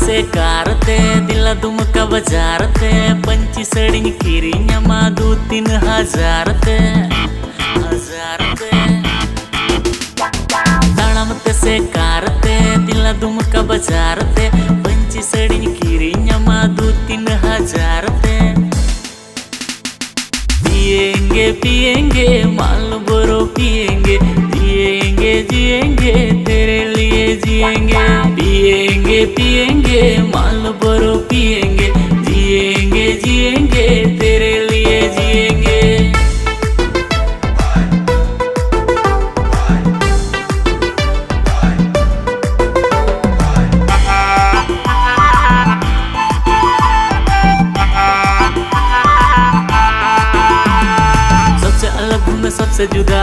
से कारते दिला दुमका बजारते पंची सड़ी खीरी नमा 2-3 हजारते ताड़मते से कारते दिला दुमका बजारते पंची सड़ी खीरी नमा 2-3 हजारते पिएंगे पिएंगे मालबोरो पिएंगे जिएंगे जिएंगे तेरे लिए जिएंगे पिएंगे पिएंगे मालबोरो पिएंगे जिएंगे जिएंगे तेरे लिए जिएंगे। सबसे अलग हूँ मैं सबसे जुदा